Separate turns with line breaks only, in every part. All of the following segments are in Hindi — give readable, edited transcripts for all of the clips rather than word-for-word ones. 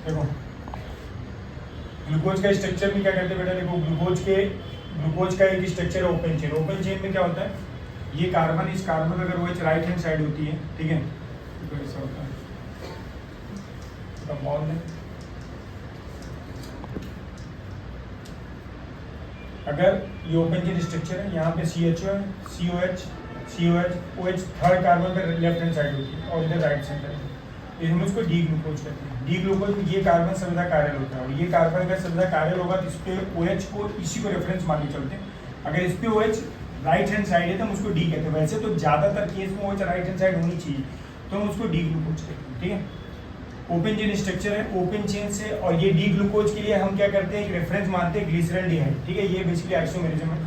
देखो ग्लूकोज का स्ट्रक्चर में क्या करते हैं बेटा, देखो ग्लूकोज का एक स्ट्रक्चर है ओपन चेन। ओपन चेन में क्या होता है, ये कार्बन, इस कार्बन अगर वो राइट हैंड साइड होती है, ठीक है, तो ऐसा होता है बॉल में। अगर ये ओपन चेन स्ट्रक्चर है, यहाँ पे CHO है, COH थर्ड कार्बन पे लेफ्ट हैंड साइड होती है और इधर राइट सेंटर है, इसमें उसको डी ग्लूकोज कहते हैं। डी ग्लूकोज में ये कार्बन सर्वदा कायरल होता है, और ये कार्बन अगर सर्वदा कायरल होगा तो इस पे OH को इसी को रेफरेंस मान के चलते हैं। अगर इस पे OH राइट हैंड साइड है तो हम उसको डी कहते हैं। वैसे तो ज़्यादातर केस में OH राइट हैंड साइड होनी चाहिए, तो हम उसको डी ग्लूकोज कहते हैं, ठीक है। ओपन चेन स्ट्रक्चर है, ओपन चेन से, और ये डी ग्लूकोज के लिए हम क्या करते हैं, एक रेफरेंस मानते हैं ग्लिसरॉल्डिहाइड, ठीक है। ये बेसिकली आइसोमेरिज्म है।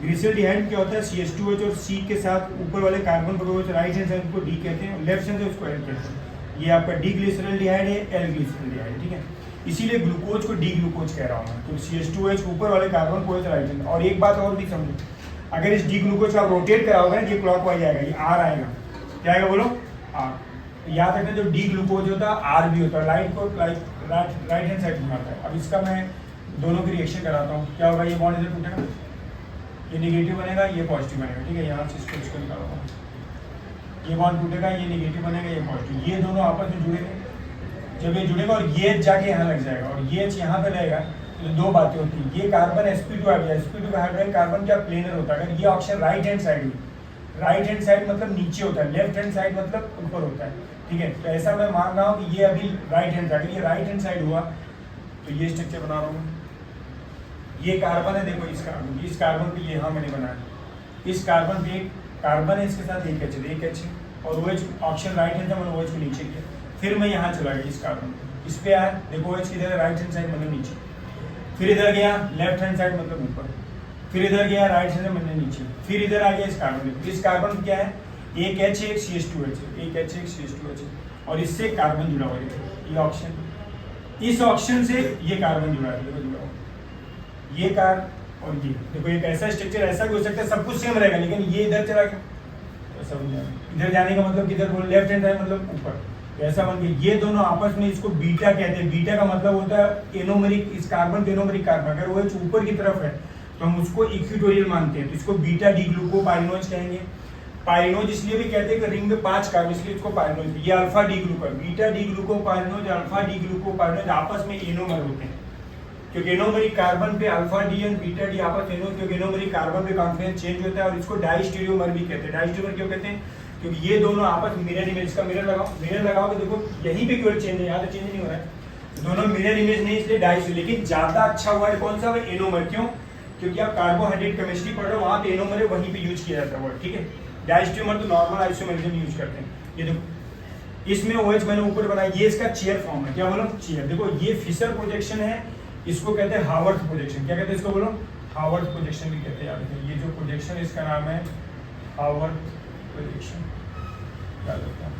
ग्लिसरॉल्डिहाइड क्या होता है, CH2H और C के साथ ऊपर वाले कार्बन को राइट हैंड साइड को डी कहते हैं, लेफ्ट हैंड से उसको एल कहते हैं। ये आपका डी ग्लिसरॉल्डिहाइड है, एल ग्लिसरॉल्डिहाइड, ठीक है। इसीलिए ग्लूकोज को डी ग्लूकोज कह रहा हूँ मैं। तो CH2H ऊपर वाले कार्बन को राइट हैंड। और एक बात और भी समझो, अगर इस डी ग्लूकोज को आप रोटेट कराओगे ना, ये क्लॉकवाइज आएगा, ये आर आएगा, क्या आएगा बोलो, आर। याद रखना जो डी ग्लूकोज होता है आर भी होता है, लाइट को राइट हैंड साइड घुमाता है। अब इसका मैं दोनों की रिएक्शन कराता हूँ। क्या होगा, ये बॉन्ड इधर टूटेगा, ये नेगेटिव बनेगा, ये पॉजिटिव बनेगा, ठीक है। यहाँ से इसको निकालूंगा, ये बॉन्ड टूटेगा, ये नेगेटिव बनेगा, ये पॉजिटिव। ये दोनों आपस में जुड़ेंगे, जब ये जुड़ेगा और ये जाके यहाँ लग जाएगा और ये यहाँ पे रहेगा, तो दो बातें होती हैं। ये कार्बन sp2 आ गया, sp2 का हाइड्रोजन कार्बन क्या प्लेनर होता है। अगर ये ऑप्शन राइट हैंड साइड हुई, राइट हैंड साइड मतलब नीचे होता है, लेफ्ट हैंड साइड मतलब ऊपर होता है, ठीक है। तो ऐसा मैं मान रहा हूँ कि ये अभी राइट हैंड साइड, ये राइट हैंड साइड हुआ, तो ये स्ट्रक्चर बना रहा हूँ। ये कार्बन है, देखो इस कार्बन पे, ये यहाँ मैंने बनाया, इस कार्बन पे एक कार्बन है, इसके साथ एक H और OH ऑप्शन राइट हैंड था, मैंने OH को नीचे किया। फिर मैं यहाँ चला गया इस कार्बन पे, इस पे आया, देखो OH किधर है, राइट हैंड साइड मतलब नीचे। फिर इधर गया लेफ्ट हैंड साइड मतलब ऊपर, फिर इधर गया राइट हैंड मतलब नीचे, फिर इधर आ गया इस कार्बन पे। इस कार्बन क्या है, एक H एक CH2H, एक H एक CH2H, और इससे कार्बन जुड़ा हुआ है, ये ऑप्शन। इस ऑप्शन से ये कार्बन जुड़ा है, देखो जुड़ा हुआ, ये कार और ये, देखो एक ऐसा स्ट्रक्चर ऐसा भी हो सकता है, सब कुछ सेम रहेगा, लेकिन ये इधर चला गया, तो सब इधर जाने का मतलब किधर बोलो, लेफ्ट हैंड साइड मतलब ऊपर, ऐसा बन गया। ये दोनों आपस में, इसको बीटा कहते हैं। बीटा का मतलब होता है एनोमेरिक, इस कार्बन के एनोमेरिक कार्बन, अगर वो ऊपर की तरफ है तो हम उसको इक्विटोरियल मानते हैं, तो इसको बीटा डी ग्लूकोपाइरिनोज कहेंगे। पाइरिनोज इसलिए भी कहते हैं कि रिंग में 5 कार्बन, इसलिए इसको पाइरिनोज। ये alpha D ग्लूको, beta D ग्लूकोपाइरिनोज, alpha D ग्लूकोपाइरिनोज आपस में एनोमर होते हैं, क्योंकि एनोमेरिक कार्बन पे अल्फा डी और बीटा डी आपस में, क्योंकि एनोमेरिक कार्बन पे कॉन्फिडेंस चेंज होता है, और इसको डाइस्टीरियोमर भी कहते हैं। डाइस्टीरियोमर क्यों कहते हैं, क्योंकि ये दोनों आपस में मिरर इमेज, का मिरर लगाओ तो देखो यहीं पे केवल चेंज है, यहाँ तो चेंज नहीं हो रहा है, दोनों मिरर इमेज नहीं, इसलिए डाइस्टीरियो। लेकिन ज्यादा अच्छा वर्ड कौन सा है, एनोमर। क्यों, क्योंकि आप कार्बोहाइड्रेट केमिस्ट्री पढ़ रहे हो, वहाँ पे एनोमर है, वहीं पे यूज किया जाता है वर्ड, ठीक है। डाइस्टीरियोमर तो नॉर्मल आइसोमेरिज्म यूज करते हैं। ये देखो इसमें OH मैंने ऊपर बनाया, ये इसका चेयर फॉर्म है, क्या बोलो, चेयर। देखो ये फिशर प्रोजेक्शन है, इसको कहते हैं हावर्थ प्रोजेक्शन। क्या कहते हैं इसको, बोलो, हावर्थ प्रोजेक्शन भी कहते हैं। याद रखिए, ये जो प्रोजेक्शन है इसका नाम है हावर्थ प्रोजेक्शन, याद रखना,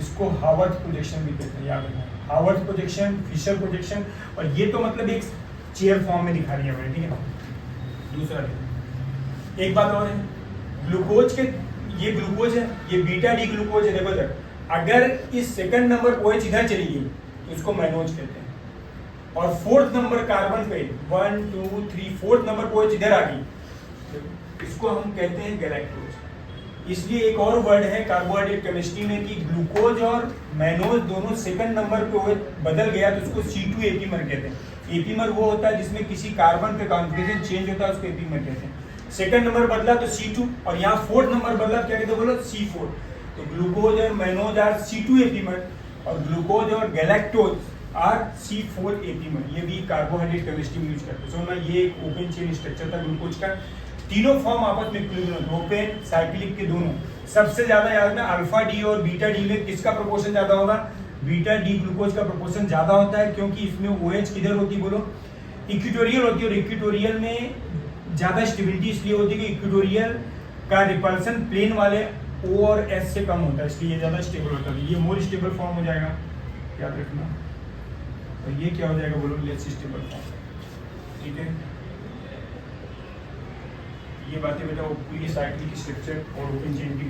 इसको हावर्थ प्रोजेक्शन भी कहते हैं, याद रखना। हावर्थ प्रोजेक्शन, फिशर प्रोजेक्शन, और ये तो मतलब एक चेयर फॉर्म में दिखा दिया मैंने, ठीक है। दूसरा एक बात और है, ग्लूकोज के, ये ग्लूकोज है, ये बीटा डी ग्लूकोज है। देखो इधर, अगर इस सेकंड नंबर OH इधर चली गई तो इसको मैनोज कहते हैं, और फोर्थ नंबर कार्बन पे 1 2 3 फोर्थ नंबर OH इधर आ गई, इसको हम कहते हैं गैलेक्टोज। इसलिए एक और वर्ड है कार्बोहाइड्रेट केमिस्ट्री में कि ग्लूकोज और मैनोज दोनों सेकंड नंबर पे OH बदल गया तो उसको C2 एपीमर कहते हैं। एपीमर वो होता है जिसमें किसी कार्बन पे कॉन्फिगरेशन चेंज होता है, उसको एपीमर कहते हैं। सेकंड नंबर बदला तो C2, और यहाँ फोर्थ नंबर बदला क्या कहते हैं, बोलो, C4। तो ग्लूकोज और मैनोज आर C2 एपीमर, और ग्लूकोज और गैलेक्टोज आर C4 एपीमर। ये भी कार्बोहाइड्रेट केमिस्ट्री में यूज करते हैं। समझना, ये एक ओपन चेन स्ट्रक्चर था ग्लूकोज का। तीनों फॉर्म आपस में इक्विलिब्रियम, ओपन साइक्लिक के दोनों। सबसे ज्यादा याद रखना, अल्फा डी और बीटा डी में किसका प्रोपोर्शन ज्यादा होगा, बीटा डी ग्लूकोज का प्रोपोर्शन ज्यादा होता है, क्योंकि इसमें OH किधर होती है, बोलो, इक्विटोरियल होती है। और इक्विटोरियल में ज्यादा स्टेबिलिटी इसलिए होती है कि इक्विटोरियल का रिपल्सन प्लेन वाले O और S से कम होता है, इसलिए ये ज्यादा स्टेबल होता है। ये मोर स्टेबल फॉर्म हो जाएगा, याद रखना। तो ये क्या हो जाएगा, बोलो, लेस स्टेबल फॉर्म, ठीक है। ये बातें बेटा पूरी साइक्लिक स्ट्रक्चर और ओपन चेन की